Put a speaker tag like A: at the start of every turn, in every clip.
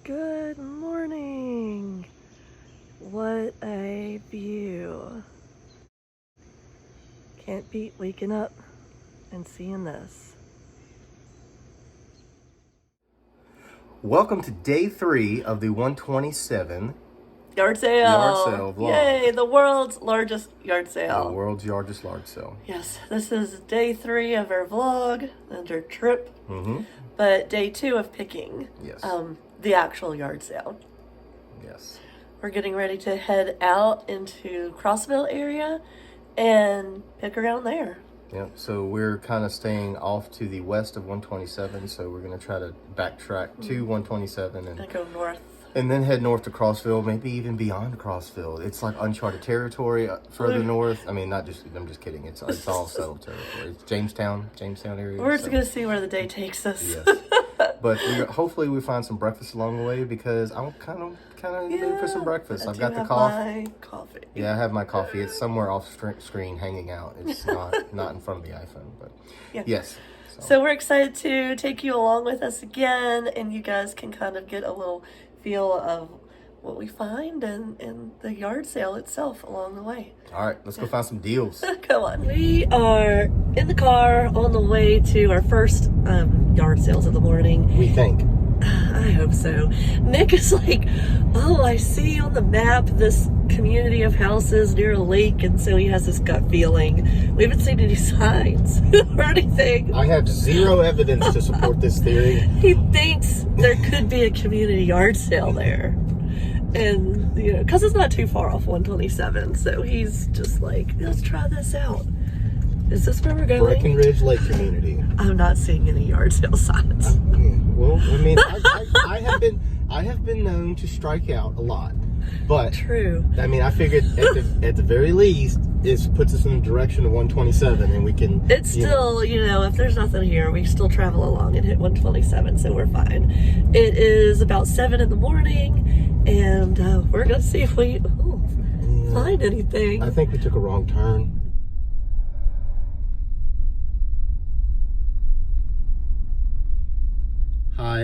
A: Good morning. What a view. Can't beat waking up and seeing this.
B: Welcome to day 3 of the 127
A: Yard sale.
B: Yard sale vlog.
A: Yay, the world's largest yard sale.
B: The world's largest yard sale.
A: Yes, this is day 3 of our vlog and our trip. But day 2 of picking.
B: Yes.
A: The actual yard sale.
B: Yes.
A: We're getting ready to head out into Crossville area and pick around there.
B: Yep. So we're kind of staying off to the west of 127. So we're going to try to backtrack to 127 and
A: go north.
B: And then head north to Crossville, maybe even beyond Crossville. It's like uncharted territory further north. I mean, I'm just kidding. It's all settled territory. It's Jamestown area.
A: We're just going to see where the day takes us.
B: Yes. But hopefully we find some breakfast along the way because I'm kind of in the mood for some breakfast. I've got the
A: my coffee.
B: Yeah, I have my coffee. It's somewhere off screen hanging out. It's not in front of the iPhone, but yes.
A: So we're excited to take you along with us again, and you guys can kind of get a little feel of what we find and the yard sale itself along the way.
B: All right, let's go find some deals.
A: Come on. We are in the car on the way to our first yard sales of the morning.
B: We think.
A: I hope so. Nick is like, oh, I see on the map this community of houses near a lake, and so he has this gut feeling. We haven't seen any signs or anything.
B: I have zero evidence to support this theory.
A: He thinks there could be a community yard sale there. And, because it's not too far off 127, so he's just like, let's try this out. Is this where we're going?
B: Breckenridge Lake Community.
A: I'm not seeing any yard sale signs.
B: Well, I mean, I have been known to strike out a lot, but
A: true.
B: I mean, I figured at the very least, it puts us in the direction of 127, and we can.
A: It's still, if there's nothing here, we still travel along and hit 127, so we're fine. It is about 7 in the morning, and we're gonna see if we find anything.
B: I think we took a wrong turn.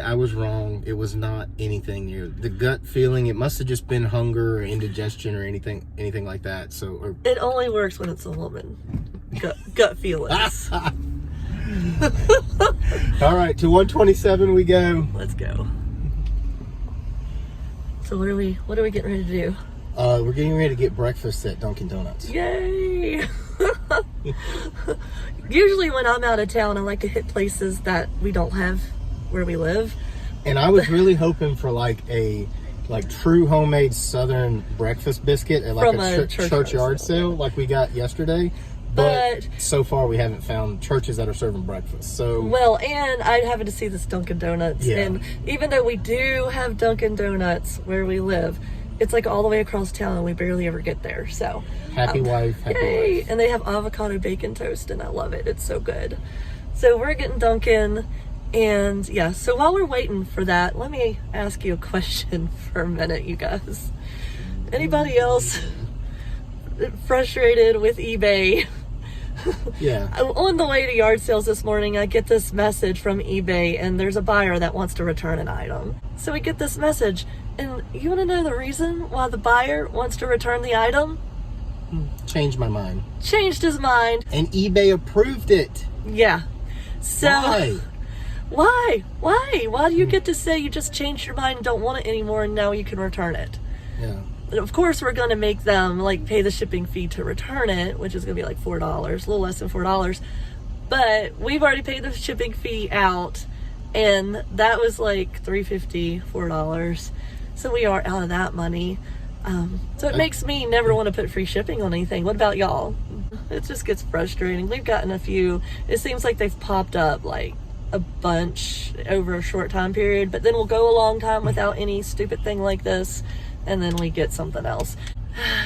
B: I was wrong. It was not anything near the gut feeling. It must have just been hunger or indigestion or anything like that. So
A: it only works when it's a woman. Gut feelings.
B: All right, to 127 we go.
A: Let's go. So what are we getting ready to do?
B: We're getting ready to get breakfast at Dunkin' Donuts.
A: Yay! Usually when I'm out of town, I like to hit places that we don't have where we live.
B: And I was really hoping for a true homemade Southern breakfast biscuit at
A: From
B: a church yard sale like we got yesterday. But so far we haven't found churches that are serving breakfast. So
A: and I happened to see this Dunkin' Donuts, and even though we do have Dunkin' Donuts where we live, it's like all the way across town and we barely ever get there. So
B: happy wife.
A: And they have avocado bacon toast and I love it. It's so good. So we're getting Dunkin'. And so while we're waiting for that, let me ask you a question for a minute, you guys. Anybody else frustrated with eBay?
B: Yeah.
A: On the way to yard sales this morning, I get this message from eBay, and there's a buyer that wants to return an item. So we get this message, and you want to know the reason why the buyer wants to return the item?
B: Changed my mind.
A: Changed his mind.
B: And eBay approved it.
A: Yeah. So
B: Why?
A: Why do you get to say you just changed your mind and don't want it anymore and now you can return it?
B: Yeah.
A: And of course, we're going to make them pay the shipping fee to return it, which is going to be $4, a little less than $4. But we've already paid the shipping fee out, and that was $3.50, $4. So we are out of that money. So it makes me never want to put free shipping on anything. What about y'all? It just gets frustrating. We've gotten a few. It seems like they've popped up a bunch over a short time period, but then we'll go a long time without any stupid thing like this, and then we get something else.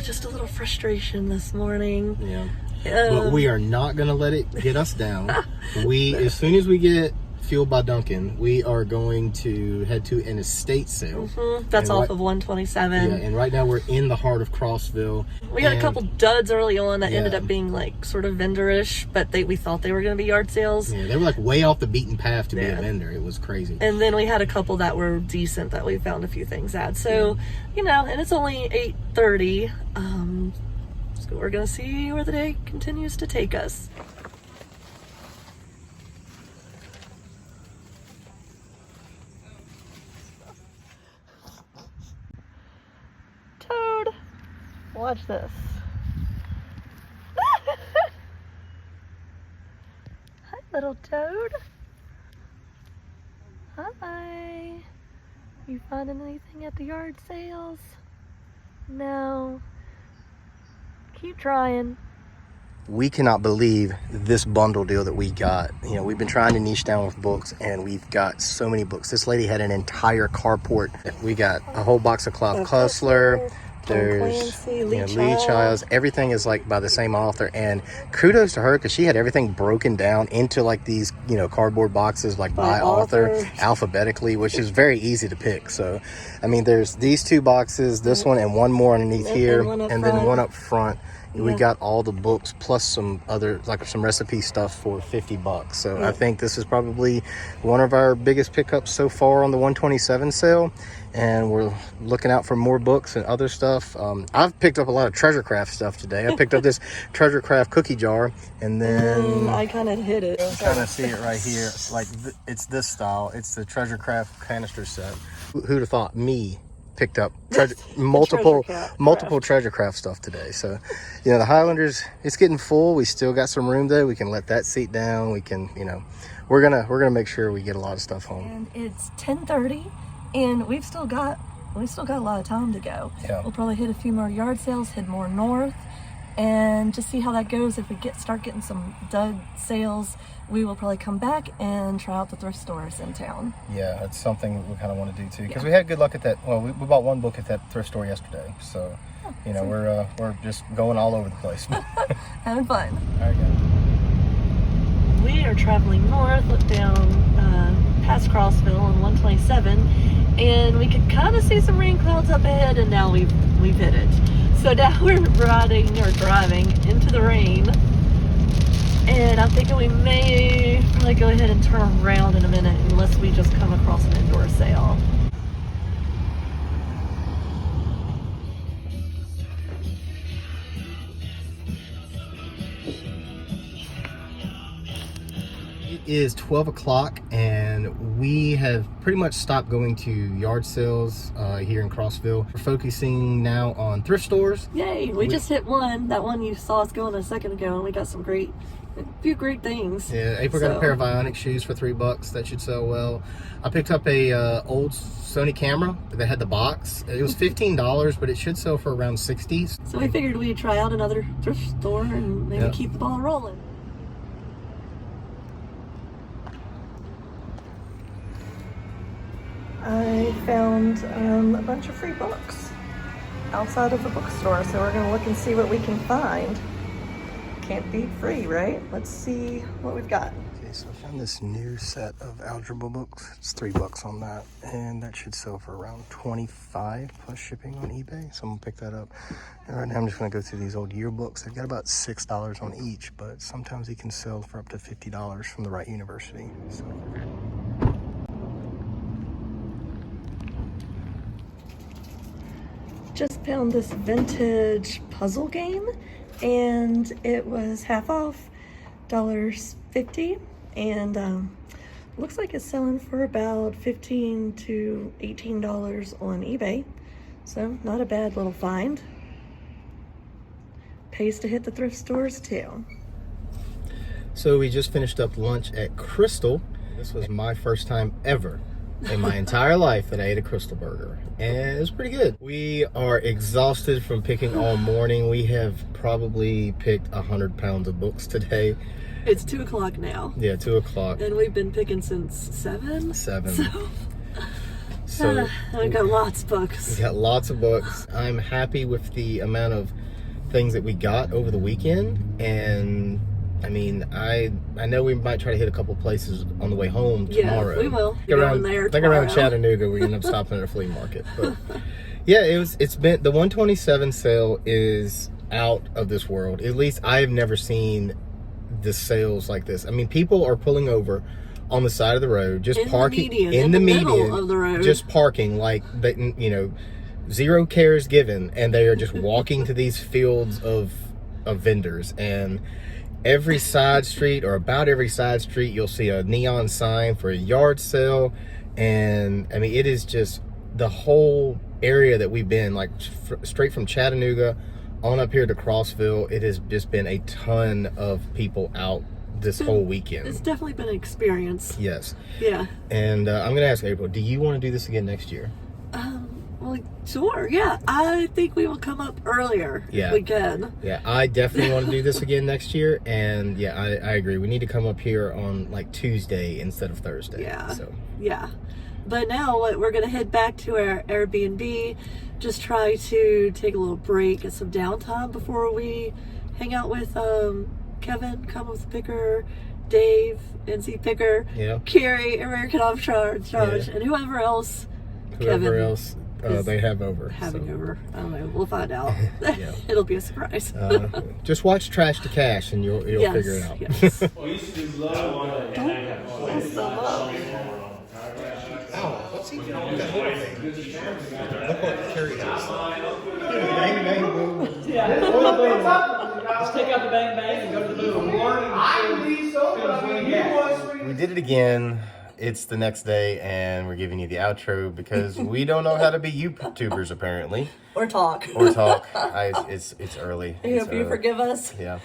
A: Just a little frustration this morning.
B: Yeah. But we are not going to let it get us down. As soon as we get Fueled by Duncan, we are going to head to an estate sale.
A: That's off of 127.
B: Yeah, and right now we're in the heart of Crossville.
A: We had a couple duds early on that ended up being like sort of vendorish, but we thought they were going to be yard sales.
B: Yeah, they were like way off the beaten path to be a vendor. It was crazy.
A: And then we had a couple that were decent that we found a few things at. So, you know, and it's only 8:30. So we're going to see where the day continues to take us. Toad, watch this. Hi, little toad. Hi. You finding anything at the yard sales? No. Keep trying.
B: We cannot believe this bundle deal that we got. You know, we've been trying to niche down with books, and we've got so many books. This lady had an entire carport. We got a whole box of Clive Cussler. There's Lee Childs. Everything is like by the same author, and kudos to her because she had everything broken down into like these, you know, cardboard boxes like by author alphabetically, which is very easy to pick. So, I mean, there's these two boxes, this one and one more underneath here, and then one up front. We got all the books plus some other, like some recipe stuff for $50. So I think this is probably one of our biggest pickups so far on the 127 sale. And we're looking out for more books and other stuff. I've picked up a lot of Treasure Craft stuff today. I picked up this Treasure Craft cookie jar, and then
A: I kind of hit it.
B: You kind of see it right here. Like it's this style. It's the Treasure Craft canister set. Who'd have thought? Me picked up multiple Treasure Craft stuff today. So, you know, the Highlanders, it's getting full. We still got some room though. We can let that seat down. We can, you know, we're gonna make sure we get a lot of stuff home.
A: And it's 10:30, and we've still got a lot of time to go.
B: Yeah.
A: We'll probably hit a few more yard sales, head more north, and just see how that goes. If we start getting some dud sales, we will probably come back and try out the thrift stores in town.
B: Yeah, that's something we kind of want to do too, because we had good luck at that. Well, we bought one book at that thrift store yesterday, so you know we're just going all over the place.
A: Having fun.
B: All right, guys.
A: We are traveling north, look down past Crossville on 127, and we could kind of see some rain clouds up ahead, and now we've hit it. So now we're driving into the rain. And I'm thinking we may probably go ahead and turn around in a minute unless we just come across an indoor sale.
B: It is 12 o'clock and we have pretty much stopped going to yard sales here in Crossville. We're focusing now on thrift stores.
A: Yay, we just hit one. That one you saw us going a second ago, and we got a few great things.
B: Yeah, April got a pair of Vionic shoes for $3. That should sell well. I picked up a old Sony camera that had the box. It was $15, but it should sell for around $60.
A: So we figured we'd try out another thrift store and maybe keep the ball rolling. I found a bunch of free books outside of the bookstore, so we're going to look and see what we can find. Can't beat free, right? Let's see what we've got.
B: Okay, so I found this new set of algebra books. It's $3 on that, and that should sell for around $25 plus shipping on eBay. So I'm gonna pick that up. And right now I'm just gonna go through these old yearbooks. They've got about $6 on each, but sometimes they can sell for up to $50 from the right university. So.
A: Just found this vintage puzzle game, and it was half off, $1.50, and looks like it's selling for about $15 to $18 on eBay. So not a bad little find. Pays to hit the thrift stores too.
B: So we just finished up lunch at Crystal. This was my first time ever in my entire life that I ate a Crystal burger, and it was pretty good. We are exhausted from picking all morning. We have probably picked 100 pounds of books today.
A: It's 2 o'clock now.
B: Yeah, 2 o'clock.
A: And we've been picking since 7.
B: So
A: I've got lots of books.
B: We got lots of books. I'm happy with the amount of things that we got over the weekend, and I mean, I know we might try to hit a couple places on the way home tomorrow.
A: Yeah, we will.
B: Think around Chattanooga, we end up stopping at a flea market. But yeah, it's been, the 127 sale is out of this world. At least I've never seen the sales like this. I mean, people are pulling over on the side of the road, just parking in the median
A: middle of the road,
B: just parking like they, you know, zero cares given, and they are just walking to these fields of vendors. And every side street, or about every side street, you'll see a neon sign for a yard sale. And I mean, it is just the whole area that we've been, like straight from Chattanooga on up here to Crossville. It has just been a ton of people out this whole weekend.
A: It's definitely been an experience.
B: Yes.
A: Yeah.
B: And I'm going to ask April, do you want to do this again next year?
A: Well, sure. Yeah. I think we will come up earlier if we can.
B: Yeah, I definitely want to do this again next year. And yeah, I agree. We need to come up here on like Tuesday instead of Thursday.
A: Yeah.
B: So.
A: Yeah. But now we're going to head back to our Airbnb, just try to take a little break and some downtime before we hang out with Kevin, Come With Picker, Dave, NC Picker, Carrie, American Arbitrage, and whoever else
B: they have over.
A: Over. I don't know. We'll find out. It'll be a surprise.
B: Just watch Trash to Cash and you'll figure it out.
A: Yes.
B: What's he doing? Look what Carrie has. Bang, bang, boom.
C: Let's take out the bang bang and go to the boom.
B: We did it again. It's the next day, and we're giving you the outro because we don't know how to be YouTubers, apparently.
A: Or talk.
B: It's early.
A: I hope you forgive us.
B: Yeah.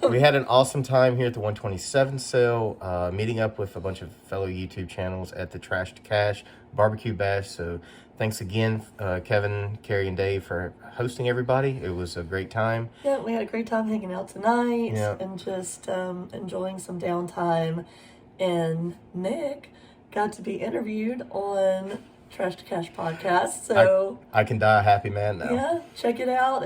B: We had an awesome time here at the 127 sale, meeting up with a bunch of fellow YouTube channels at the Trash to Cash Barbecue Bash. So thanks again, Kevin, Carrie, and Dave for hosting everybody. It was a great time.
A: Yeah, we had a great time hanging out tonight and just enjoying some downtime. And Nick got to be interviewed on Trash to Cash podcast, so
B: I can die a happy man now.
A: Yeah, check it out.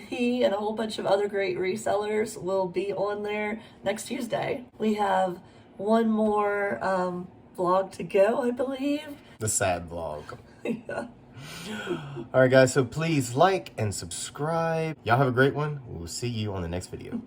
A: He and a whole bunch of other great resellers will be on there next Tuesday. We have one more vlog to go, I believe.
B: The sad vlog.
A: Yeah.
B: All right, guys. So please like and subscribe. Y'all have a great one. We'll see you on the next video.